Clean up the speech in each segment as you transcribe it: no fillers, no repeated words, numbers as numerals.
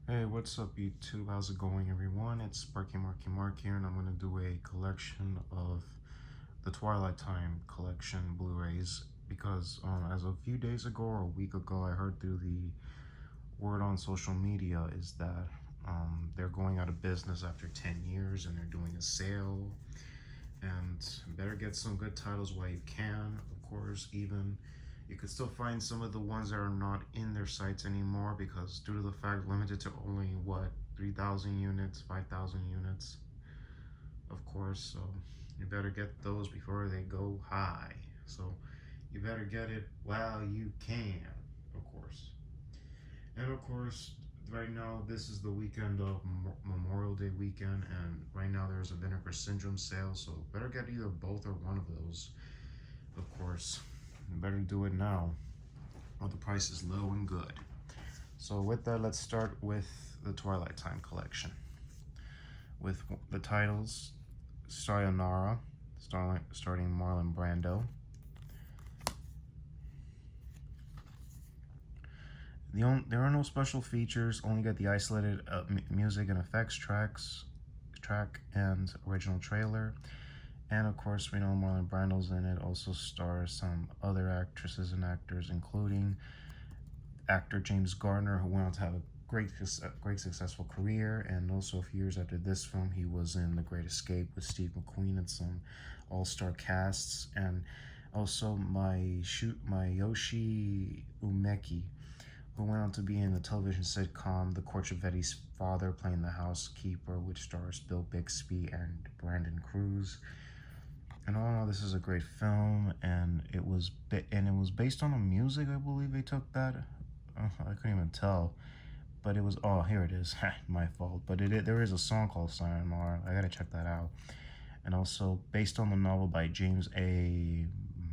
Hey, what's up YouTube? How's it going everyone? It's Marky here, and I'm going to do a collection of the Twilight Time collection Blu-rays because as a few days ago or a week ago I heard through the word on social media is that they're going out of business after 10 years and they're doing a sale, and better get some good titles while you can. Of course, even you could still find some of the ones that are not in their sites anymore because due to the fact limited to only what, 3,000 units, 5,000 units, of course. So you better get those before they go high. So you better get it while you can, of course. And of course, right now this is the weekend of Memorial Day weekend, and right now there's a Vinegar Syndrome sale, so better get either both or one of those, of course. You better do it now while the price is low and good. So with that, let's start with the Twilight Time collection with the titles Sayonara, starting Marlon Brando. There are no special features, only get the isolated music and effects track and original trailer. And of course, we know Marlon Brando's in it. Also stars some other actresses and actors, including actor James Garner, who went on to have a great successful career. And also a few years after this film, he was in The Great Escape with Steve McQueen and some all-star casts. And also Masayoshi Umeki, who went on to be in the television sitcom The Corciovetti's Father, playing the housekeeper, which stars Bill Bixby and Brandon Cruz. And all in all, this is a great film, and it was based on the music. I believe they took that. I couldn't even tell, but it was. Oh, here it is. My fault. But there is a song called Sayonara. I gotta check that out. And also based on the novel by James A.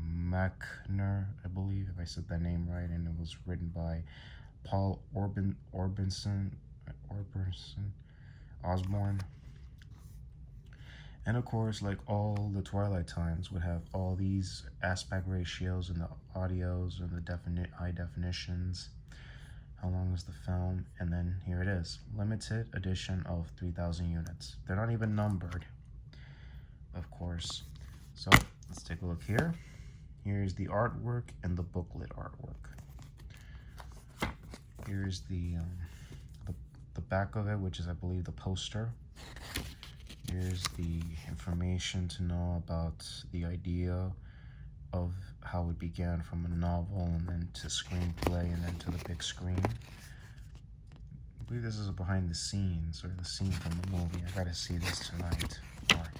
Mackner, I believe, if I said that name right, and it was written by Paul Orbison Osborne. And of course, like all the Twilight Times would have all these aspect ratios and the audios and the high definitions. How long is the film? And then here it is, limited edition of 3,000 units. They're not even numbered, of course. So let's take a look here. Here's the artwork and the booklet artwork. Here's the back of it, which is, I believe, the poster. Here's the information to know about the idea of how it began from a novel and then to screenplay and then to the big screen. I believe this is a behind the scenes, or the scene from the movie. I gotta see this tonight or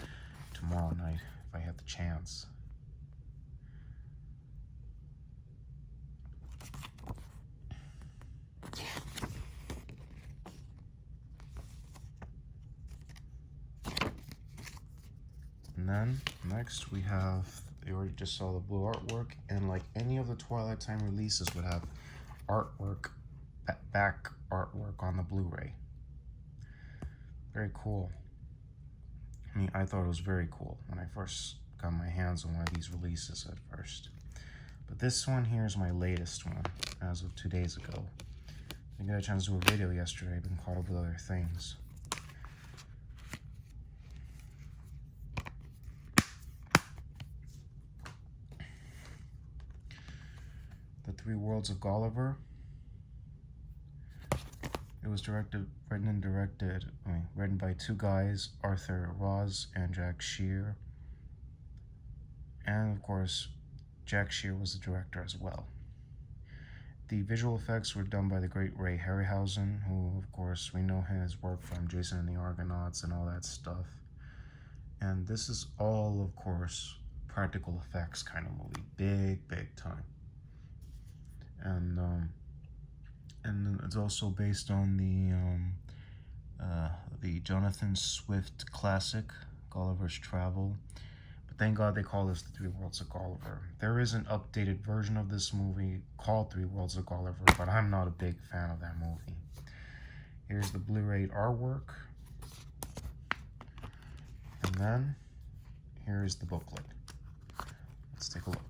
tomorrow night if I have the chance. And then next we have, you already just saw the blue artwork, and like any of the Twilight Time releases would have artwork, back artwork on the Blu-ray. Very cool. I mean, I thought it was very cool when I first got my hands on one of these releases at first. But this one here is my latest one, as of 2 days ago. I didn't get a chance to do a video yesterday. I've been caught up with other things. The Three Worlds of Gulliver. It was written by two guys, Arthur Ross and Jack Shear. And of course, Jack Shear was the director as well. The visual effects were done by the great Ray Harryhausen, who, of course, we know his work from Jason and the Argonauts and all that stuff. And this is all, of course, practical effects kind of movie, big time. And it's also based on the Jonathan Swift classic, Gulliver's Travel. But thank God they call this The Three Worlds of Gulliver. There is an updated version of this movie called Three Worlds of Gulliver, but I'm not a big fan of that movie. Here's the Blu-ray artwork. And then here's the booklet. Let's take a look.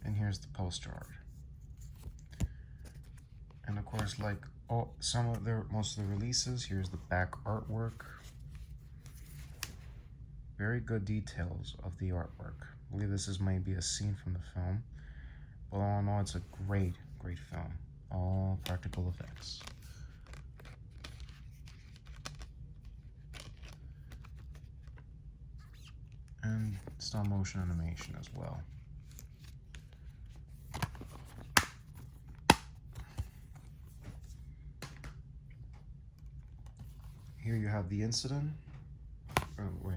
And here's the poster art. And of course, like most of the releases, here's the back artwork. Very good details of the artwork. I believe this is maybe a scene from the film. But all in all, it's a great film. All practical effects. And stop motion animation as well. Here you have the incident. Oh, wait.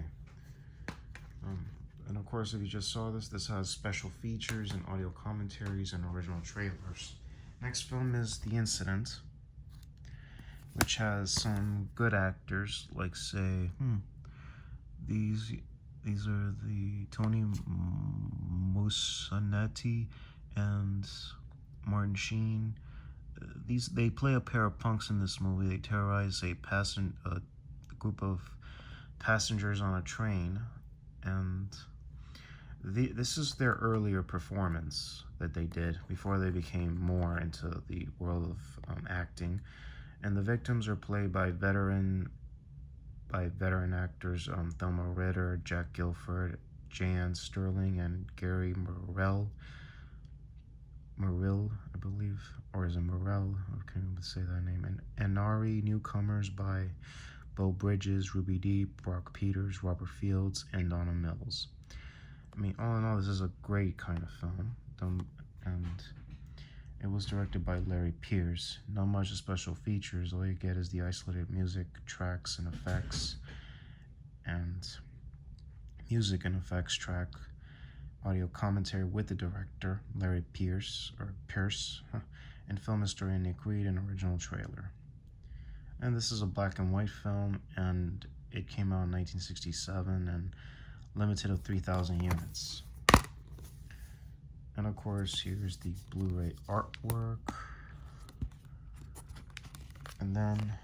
And of course, if you just saw this, this has special features and audio commentaries and original trailers. Next film is The Incident, which has some good actors, like say, these are the Tony Musanetti and Martin Sheen. They play a pair of punks in this movie. They terrorize a group of passengers on a train, and this is their earlier performance that they did before they became more into the world of acting. And the victims are played by veteran actors Thelma Ritter, Jack Gilford, Jan Sterling, and Gary Morrell, I believe, or is it Morrell? I can't even say that name. And Nari newcomers by Beau Bridges, Ruby Dee, Brock Peters, Robert Fields, and Donna Mills. I mean, all in all, this is a great kind of film, and it was directed by Larry Pierce. Not much of special features. All you get is the isolated music, tracks, and effects, and music and effects track, audio commentary with the director, Larry Pierce, and film historian Nick Reed, and original trailer. And this is a black and white film, and it came out in 1967, and limited of 3,000 units. And of course, here's the Blu-ray artwork. And then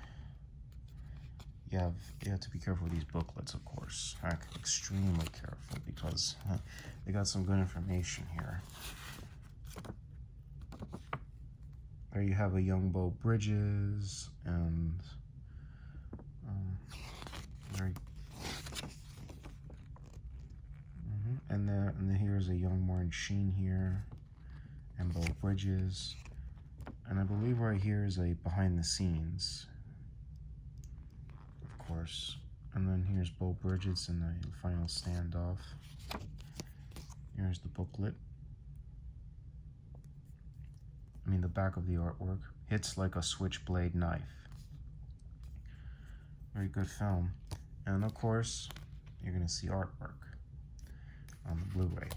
you have to be careful with these booklets, of course. Extremely careful, because they got some good information here. There you have a young Beau Bridges, and and then here's a young Martin Sheen here, and Beau Bridges, and I believe right here is a behind the scenes, of course. And then here's Beau Bridges in the final standoff. Here's the booklet. I mean, the back of the artwork. Hits like a switchblade knife. Very good film. And of course, you're gonna see artwork on the Blu-ray.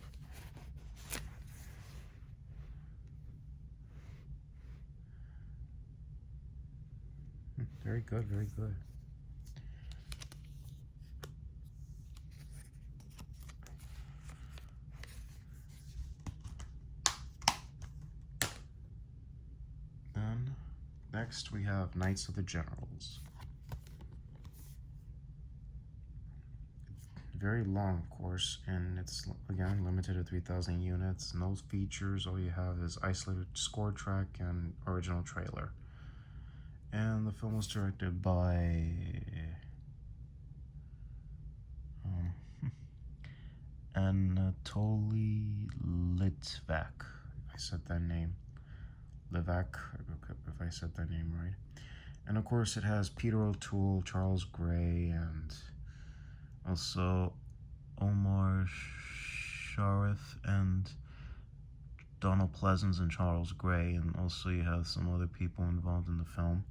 Very good, very good. And next we have Knights of the Generals. Very long, of course, and it's again limited to 3,000 units. No features. All you have is isolated score track and original trailer. And the film was directed by Anatoly Litvak. If I said that name, Livak. If I said that name right. And of course, it has Peter O'Toole, Charles Gray, and also Omar Sharif and Donald Pleasance and Charles Gray, and also you have some other people involved in the film.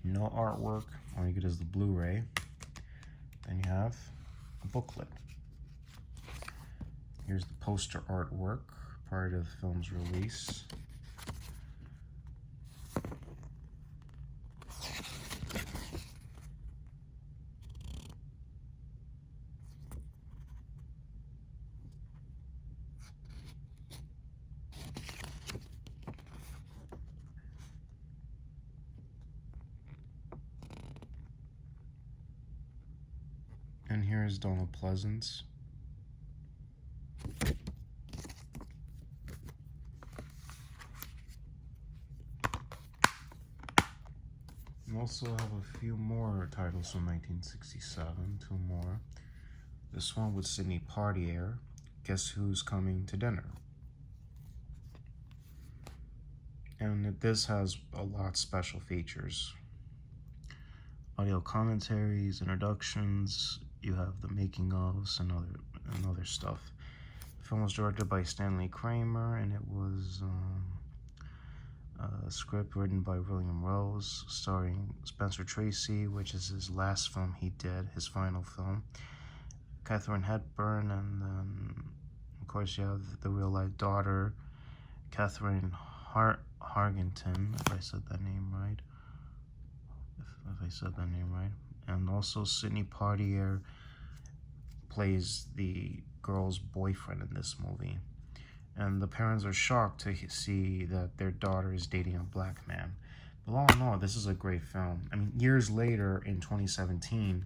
No artwork, all you get is the Blu-ray. Then you have a booklet. Here's the poster artwork prior to the film's release. And here is Donald Pleasance. also have a few more titles from 1967, two more. This one with Sidney Party Air, Guess Who's Coming to Dinner? And this has a lot of special features. Audio commentaries, introductions, you have the making ofs and other stuff. The film was directed by Stanley Kramer, and it was a script written by William Rose, starring Spencer Tracy, which is his last film he did, his final film. Katharine Hepburn, and then, of course, you have the real-life daughter, Catherine Harrington, if I said that name right. If I said that name right. And also Sidney Party Air plays the girl's boyfriend in this movie. And the parents are shocked to see that their daughter is dating a black man. But all in all, this is a great film. I mean, years later, in 2017,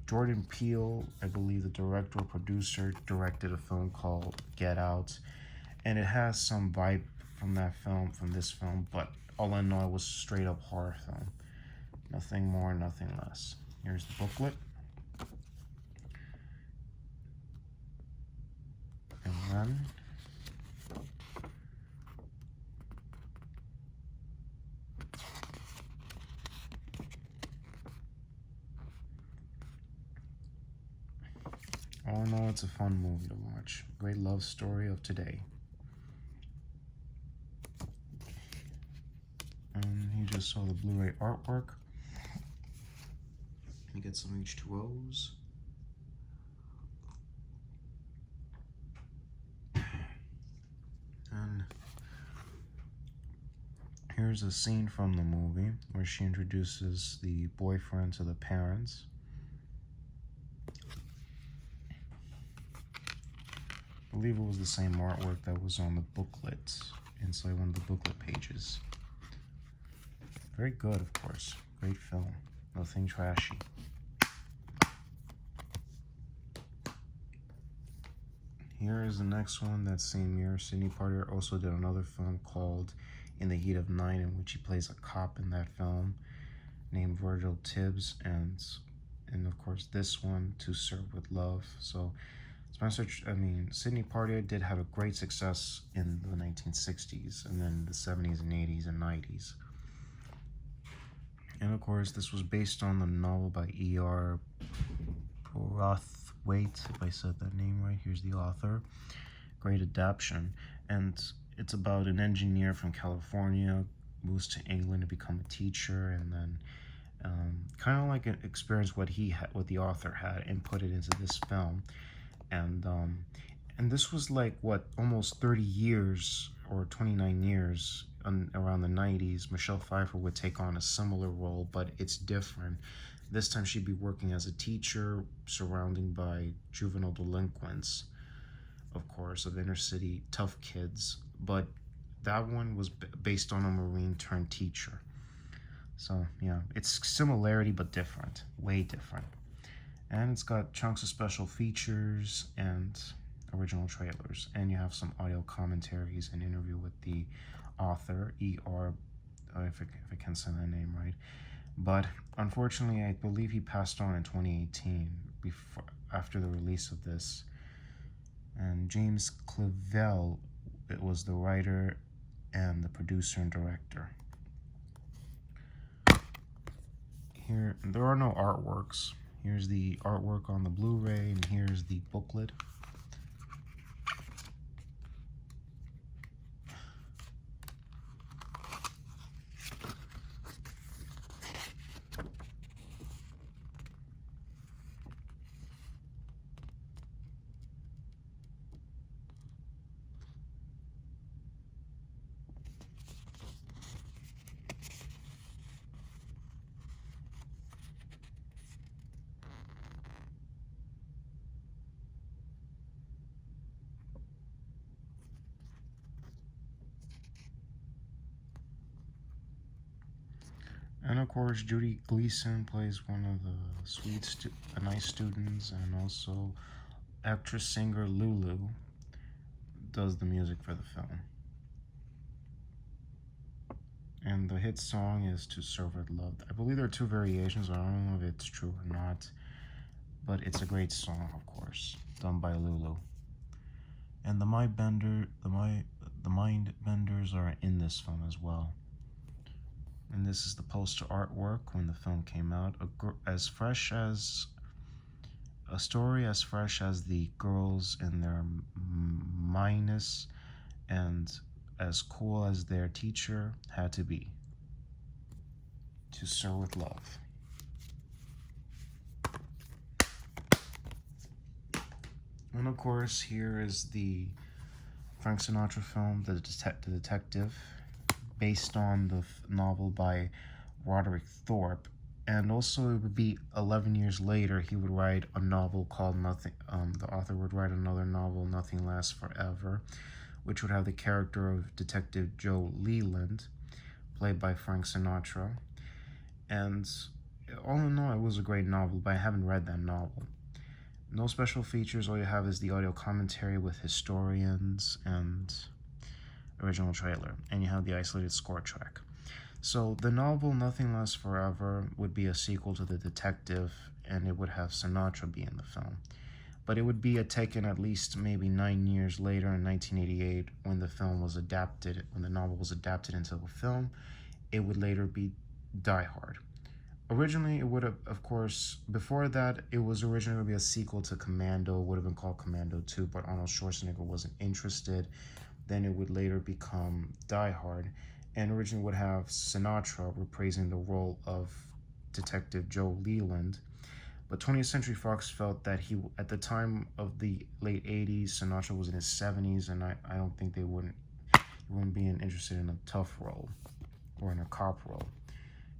Jordan Peele, I believe the director or producer, directed a film called Get Out. And it has some vibe from this film, but all in all, it was a straight up horror film. Nothing more, nothing less. Here's the booklet. And then all in all, it's a fun movie to watch. Great love story of today. And you just saw the BluRay artwork. You get some H2Os. And here's a scene from the movie where she introduces the boyfriend to the parents. I believe it was the same artwork that was on the booklet, inside one of the booklet pages. Very good, of course. Great film. Nothing trashy. Here is the next one. That same year, Sidney Party Air also did another film called In the Heat of Night, in which he plays a cop in that film named Virgil Tibbs, and of course this one, To Serve with Love. So Sidney Party Air did have a great success in the 1960s, and then the 70s and 80s and 90s. And of course, this was based on the novel by E.R. Braithwaite, if I said that name right. Here's the author. Great adaptation. And it's about an engineer from California, moves to England to become a teacher, and then kind of like an experience what the author had, and put it into this film. And this was like, almost 30 years or 29 years around the 90s. Michelle Pfeiffer would take on a similar role, but it's different. This time she'd be working as a teacher, surrounded by juvenile delinquents, of course, of inner city tough kids. But that one was based on a Marine turned teacher. So yeah, it's similarity but different, way different. And it's got chunks of special features and original trailers. And you have some audio commentaries and interview with the author, E.R., if I can say that name right. But unfortunately, I believe he passed on in 2018, after the release of this. And James Clavell, it was the writer and the producer and director. Here, there are no artworks. Here's the artwork on the BluRay, and here's the booklet. And of course, Judy Gleason plays one of the nice students, and also actress singer Lulu does the music for the film. And the hit song is To Serve With Love. I believe there are two variations. I don't know if it's true or not, but it's a great song, of course, done by Lulu. And the mind benders are in this film as well. And this is the poster artwork when the film came out. As fresh as a story as fresh as the girls in their minus, and as cool as their teacher had to be. To Serve With Love. And of course, here is the Frank Sinatra film, The Detective, based on the novel by Roderick Thorpe. And also, it would be 11 years later, he would write a novel called Nothing. The author would write another novel, Nothing Lasts Forever, which would have the character of Detective Joe Leland, played by Frank Sinatra. And all in all, it was a great novel, but I haven't read that novel. No special features, all you have is the audio commentary with historians and original trailer, and you have the isolated score track. So the novel Nothing Lasts Forever would be a sequel to The Detective, and it would have Sinatra be in the film. But it would be taken at least maybe 9 years later in 1988 when the film was adapted, when the novel was adapted into a film. It would later be Die Hard. Originally, it would have, of course, before that, it was originally going to be a sequel to Commando. It would have been called Commando 2, but Arnold Schwarzenegger wasn't interested. Then it would later become Die Hard, and originally would have Sinatra reprising the role of Detective Joe Leland. But 20th Century Fox felt that at the time of the late 80s, Sinatra was in his 70s, and I don't think he wouldn't be interested in a tough role or in a cop role.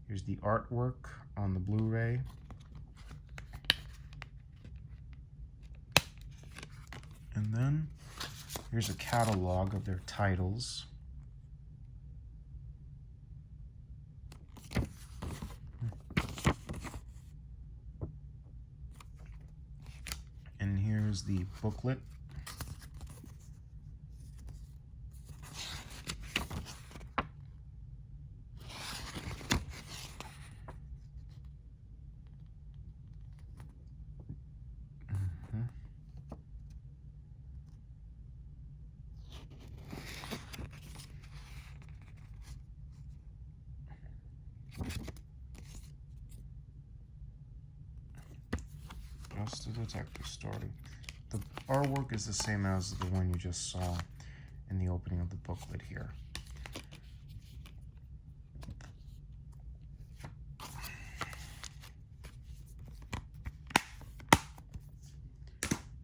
Here's the artwork on the Blu-ray. And then here's a catalog of their titles. And here's the booklet. Just the detective story. The artwork is the same as the one you just saw in the opening of the booklet here.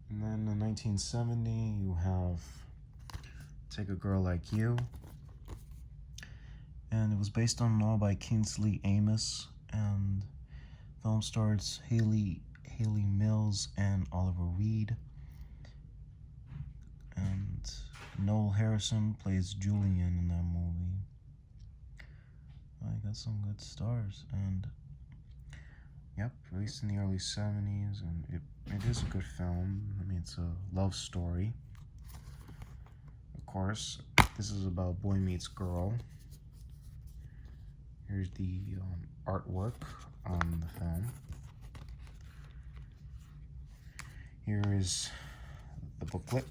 And then in 1970, you have Take a Girl Like You. And it was based on a novel by Kingsley Amis, and film stars Haley Mills and Oliver Reed. And Noel Harrison plays Julian in that movie. I got some good stars, and yep, released in the early 70s, and it is a good film. I mean, it's a love story. Of course, this is about boy meets girl. Here's the artwork on the film. Here is the booklet.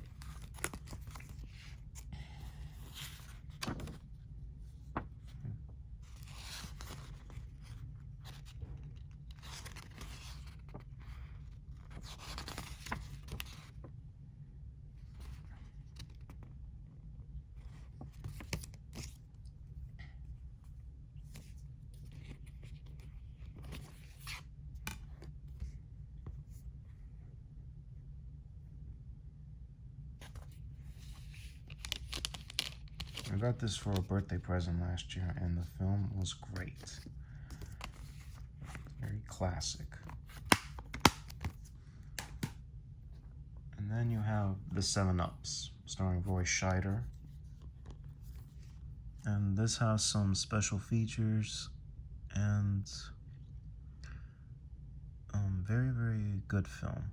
I got this for a birthday present last year, and the film was great. Very classic. And then you have The 7-Ups, starring Roy Scheider. And this has some special features and very, very good film.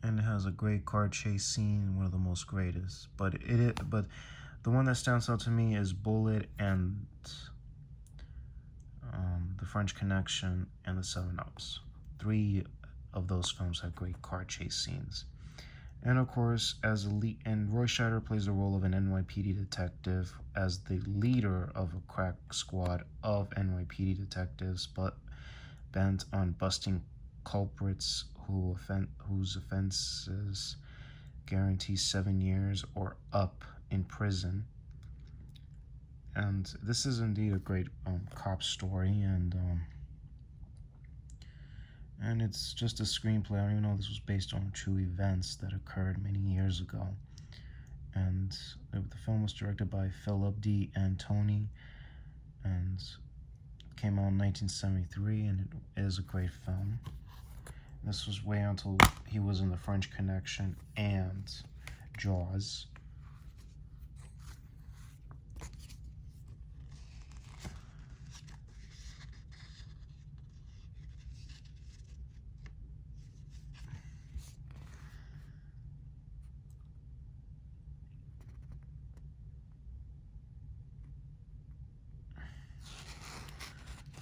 And it has a great car chase scene, one of the most greatest. But The one that stands out to me is Bullet and The French Connection and The Seven Ups. 3 of those films have great car chase scenes. And of course, as a lead, and Roy Scheider plays the role of an NYPD detective as the leader of a crack squad of NYPD detectives, but bent on busting culprits whose offenses guarantee 7 years or up in prison. And this is indeed a great cop story, and it's just a screenplay. I don't even know this was based on true events that occurred many years ago. And the film was directed by Philip D. Antoni and came out in 1973, and it is a great film. This was way until he was in The French Connection and Jaws.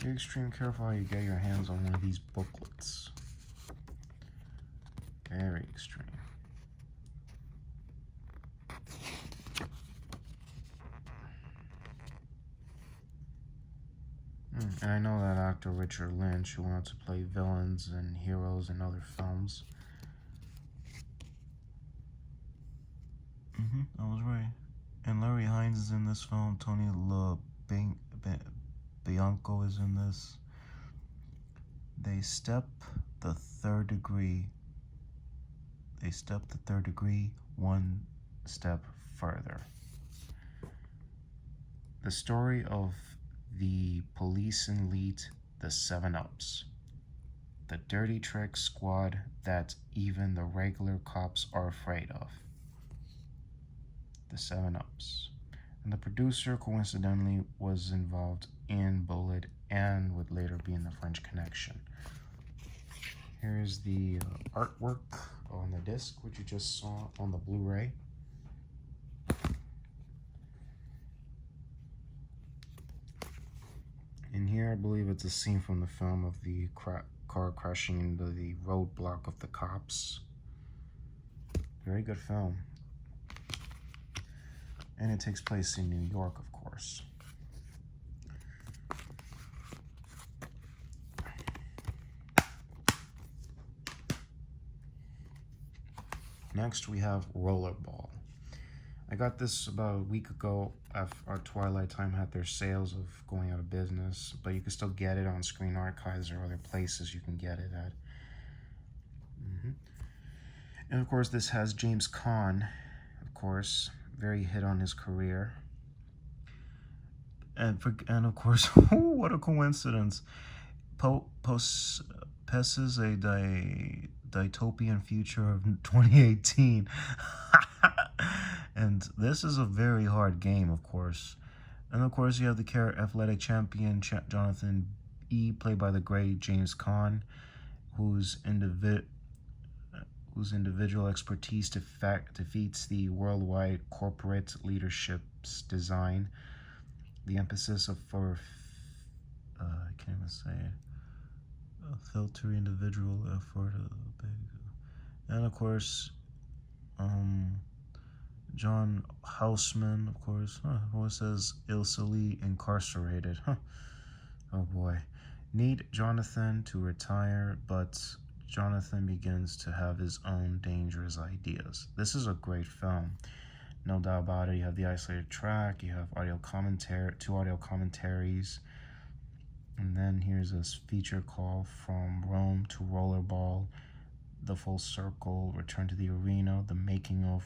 Be extremely careful how you get your hands on one of these booklets. Very extreme. And I know that actor Richard Lynch, who went on to play villains and heroes in other films. I was right. And Larry Hines is in this film. Tony Bianco is in this. They step the third degree one step further. The story of the police elite, the Seven Ups. The dirty trick squad that even the regular cops are afraid of. The Seven Ups. And the producer, coincidentally, was involved in Bullet and would later be in The French Connection. Here's the artwork on the disc, which you just saw on the Blu-ray. And here, I believe it's a scene from the film of the car crashing into the roadblock of the cops. Very good film. And it takes place in New York, of course. Next, we have Rollerball. I got this about a week ago after our Twilight time had their sales of going out of business, but you can still get it on Screen Archives or other places you can get it at. And of course, this has James Caan, of course, very hit on his career. And of course, what a coincidence. Possesses a dystopian future of 2018. And this is a very hard game, of course. And of course, you have the athletic champion, Jonathan E., played by the great James Caan, whose individual expertise defeats the worldwide corporate leadership's design. The emphasis for I can't even say it. Filter individual effort. And of course, John Houseman, of course, who says illegally incarcerated. Oh boy. Need Jonathan to retire, but Jonathan begins to have his own dangerous ideas. This is a great film. No doubt about it. You have the isolated track, you have two audio commentaries, and then here's this feature call from Rome to Rollerball, the full circle, return to the arena, the making of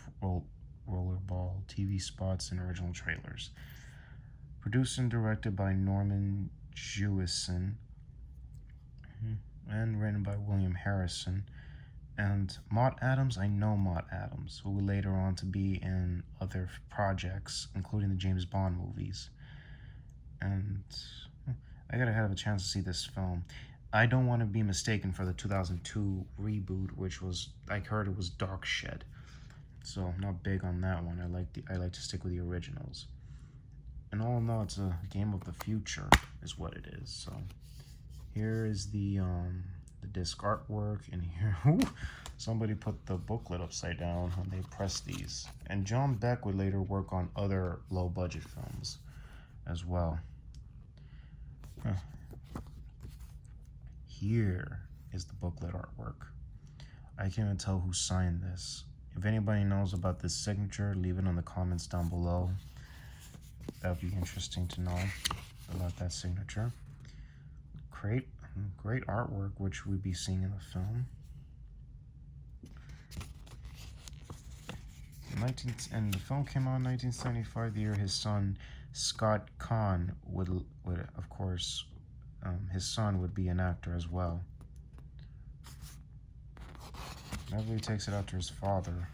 Rollerball, TV spots, and original trailers. Produced and directed by Norman Jewison, and written by William Harrison. And Maude Adams, I know Maude Adams, who would later on to be in other projects, including the James Bond movies. And I gotta have a chance to see this film. I don't want to be mistaken for the 2002 reboot, which was, I heard it was Dark Shed. so I'm not big on that one. I like to stick with the originals. And all in all, it's a game of the future, is what it is. So here is the disc artwork, and here, somebody put the booklet upside down when they pressed these. And John Beck would later work on other low-budget films as well. Here is the booklet artwork. I can't even tell who signed this. If anybody knows about this signature, leave it in the comments down below. That would be interesting to know about that signature. Great artwork, which we'd be seeing in the film. And the film came out in 1975, the year his son Scott Conn would of course, his son would be an actor as well. Everybody takes it out to his father.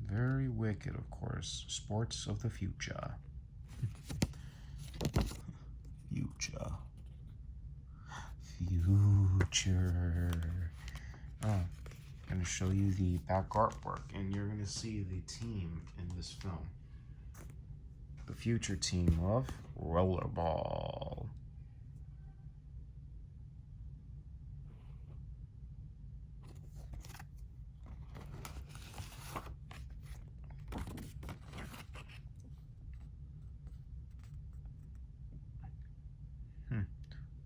Very wicked, of course. Sports of the future. Future. Oh, I'm going to show you the back artwork, and you're going to see the team in this film. The future team of Rollerball.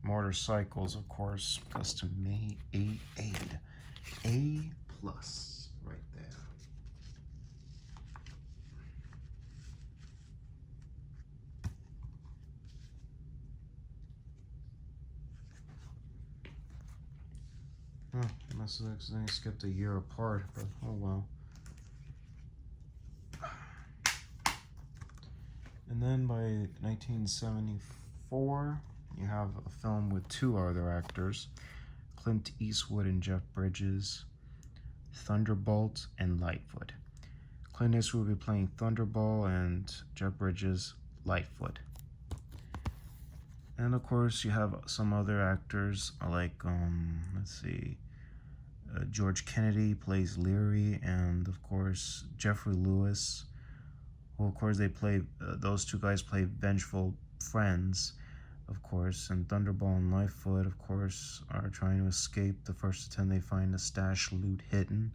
Motorcycles, of course, custom made A plus right there. I must have accidentally skipped a year apart, but oh well. And then by 1974, you have a film with two other actors, Clint Eastwood and Jeff Bridges, Thunderbolt and Lightfoot. Clint Eastwood will be playing Thunderbolt and Jeff Bridges Lightfoot. And of course, you have some other actors like, let's see, George Kennedy plays Leary, and of course, Jeffrey Lewis. Well, of course, they play, those two guys play vengeful friends, of course, and Thunderbolt and Lightfoot, of course, are trying to escape the first attempt they find a stash loot hidden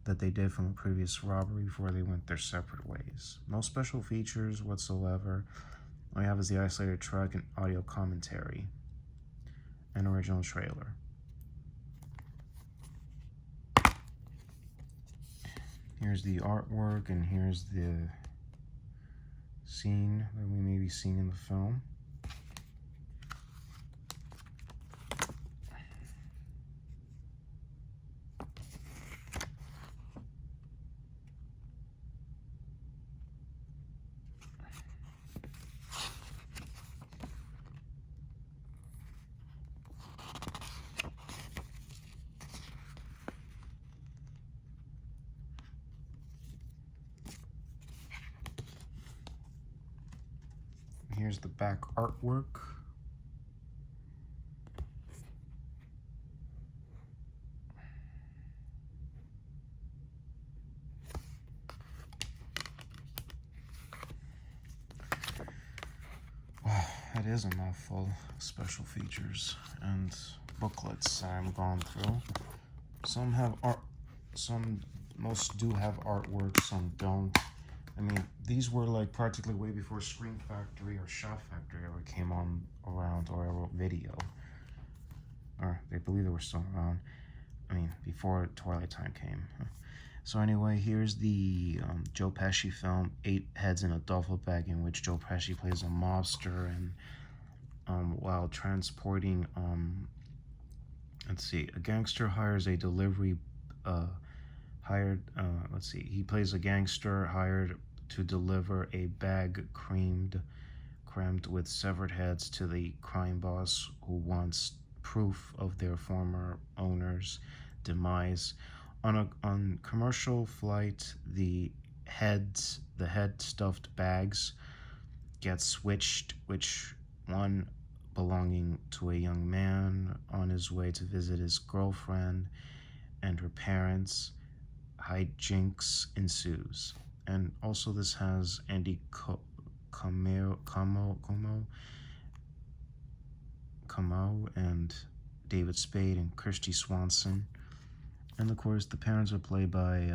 that they did from a previous robbery before they went their separate ways. No special features whatsoever. All you have is the isolated track and audio commentary and original trailer. Here's the artwork, and here's the scene that we may be seeing in the film. Here's the back artwork. Wow, that is a mouthful. Special features and booklets I'm going through. Some have art, most do have artwork, some don't. I mean, these were like practically way before Screen Factory or Shot Factory ever came on around, or ever video. Or they believe they were still around. I mean, before Twilight time came. So anyway, here's the Joe Pesci film, 8 Heads in a Duffel Bag, in which Joe Pesci plays a mobster, and while transporting, let's see, a gangster hires a delivery, he plays a gangster hired to deliver a bag crammed with severed heads to the crime boss who wants proof of their former owner's demise. On commercial flight, the head stuffed bags get switched, which one belonging to a young man on his way to visit his girlfriend and her parents, hijinks ensues. And also this has Andy Como and David Spade and Kirsty Swanson. And of course the parents are played by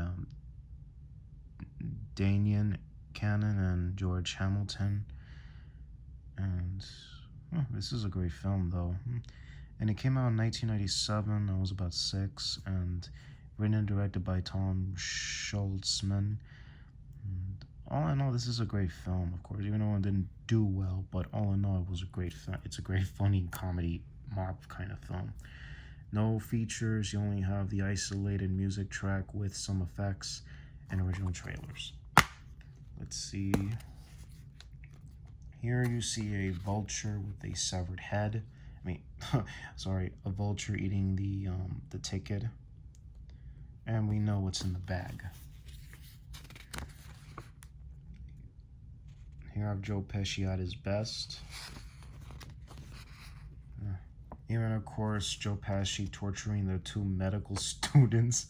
Danian Cannon and George Hamilton. And this is a great film though. And it came out in 1997. I was about 6. And written and directed by Tom Schultzman. And all in all, this is a great film, of course, even though it didn't do well. But all in all, it was a great film. It's a great funny comedy mob kind of film. No features. You only have the isolated music track with some effects and original trailers. Let's see. Here you see a vulture with a severed head. I mean, sorry, a vulture eating the ticket. And we know what's in the bag. Here I have Joe Pesci at his best. Here, of course, Joe Pesci torturing the 2 medical students.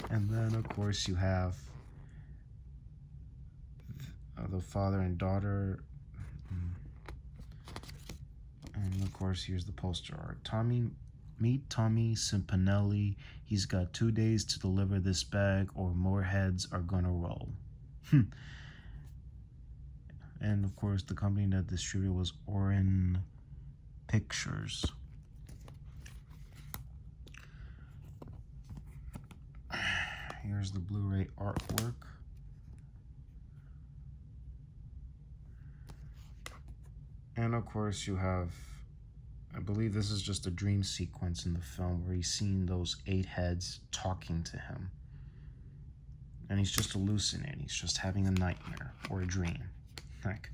And then, of course, you have the father and daughter. And, of course, here's the poster art. Meet Tommy Simpanelli. He's got 2 days to deliver this bag or more heads are gonna roll. And, of course, the company that distributed was Orin Pictures. Here's the Blu-ray artwork. And of course you have, I believe this is just a dream sequence in the film where he's seeing those 8 heads talking to him. And he's just hallucinating. He's just having a nightmare or a dream. Like,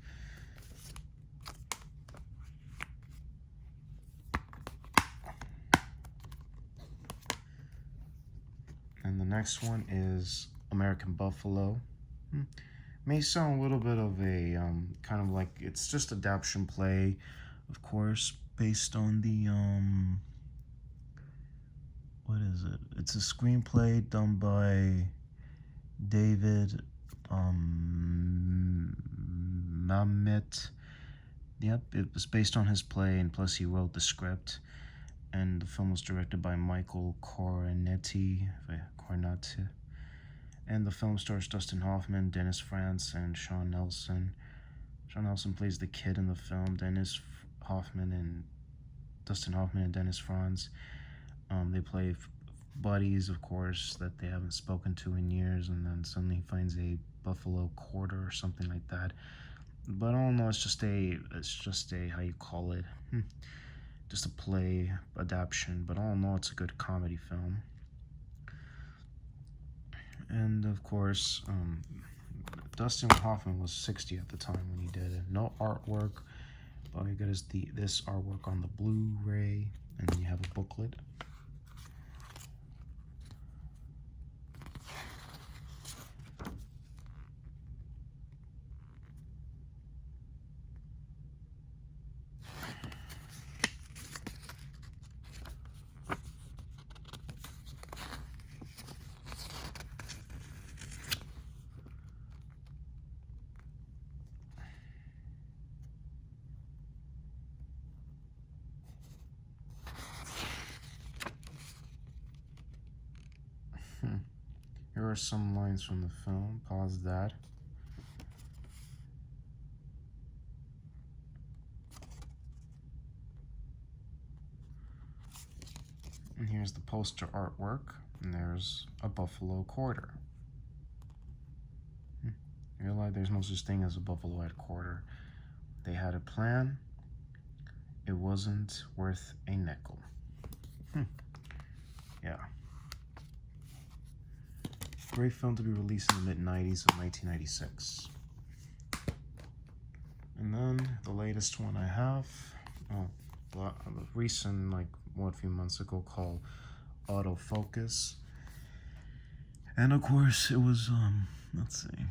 and the next one is American Buffalo. May sound a little bit of a kind of like, it's just adaptation play, of course, based on the what is it? It's a screenplay done by David Mamet. Yep, it was based on his play, and plus he wrote the script. And the film was directed by Michael Cornetti. And the film stars Dustin Hoffman, Dennis Franz, and Sean Nelson. Sean Nelson plays the kid in the film. Dustin Hoffman and Dennis Franz. They play buddies, of course, that they haven't spoken to in years, and then suddenly he finds a buffalo quarter or something like that. But all in all, it's just a how you call it, just a play adaptation. But all in all, it's a good comedy film. And of course, Dustin Hoffman was 60 at the time when he did it. No artwork, but all you get is this artwork on the Blu-ray, and then you have a booklet. Here are some lines from the film. Pause that. And here's the poster artwork. And there's a buffalo quarter. You realize there's no such thing as a buffalo head quarter. They had a plan. It wasn't worth a nickel. Yeah. Great film to be released in the mid-90s of 1996. And then the latest one I have, the recent, a few months ago, called Autofocus. And of course it was, let's see,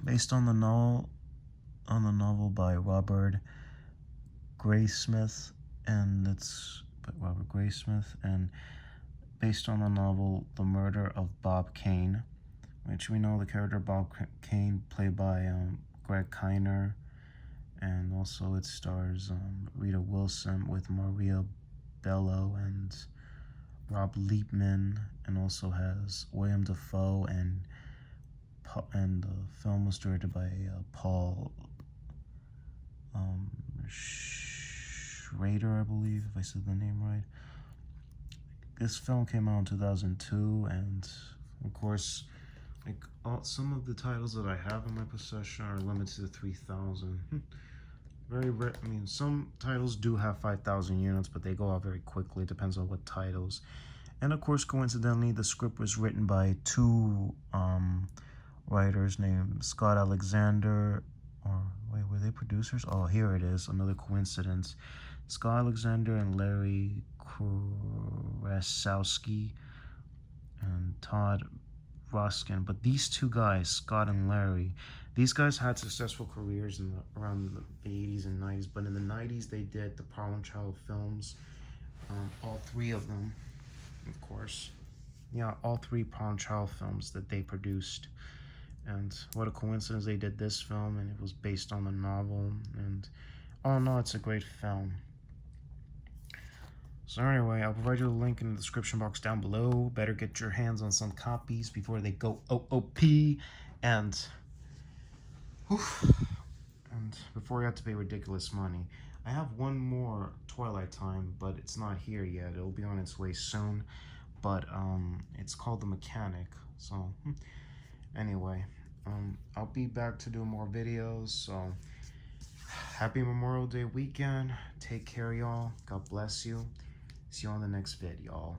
based on the novel by Robert Graysmith, and it's by Robert Graysmith, and based on the novel The Murder of Bob Kane, which we know the character Bob Kane, played by Greg Kinnear, and also it stars Rita Wilson with Maria Bello and Rob Liebman, and also has William Dafoe, and the film was directed by Paul Schrader, I believe, if I said the name right. This film came out in 2002, and of course, like some of the titles that I have in my possession are limited to 3,000. Very rare. I mean, some titles do have 5,000 units, but they go out very quickly. It depends on what titles. And of course, coincidentally, the script was written by two writers named Scott Alexander, or wait, were they producers? Oh, here it is, another coincidence. Scott Alexander and Larry Kurasowski and Todd Roskin. But these two guys, Scott and Larry, these guys had successful careers around the 80s and 90s. But in the 90s, they did the Problem Child films, all three of them, of course. Yeah, all three Problem Child films that they produced. And what a coincidence, they did this film, and it was based on the novel. And oh no, it's a great film. So anyway, I'll provide you a link in the description box down below. Better get your hands on some copies before they go OOP. And before you have to pay ridiculous money. I have one more Twilight time, but it's not here yet. It'll be on its way soon. But it's called The Mechanic. So anyway, I'll be back to do more videos. So happy Memorial Day weekend. Take care, y'all. God bless you. See you on the next vid, y'all.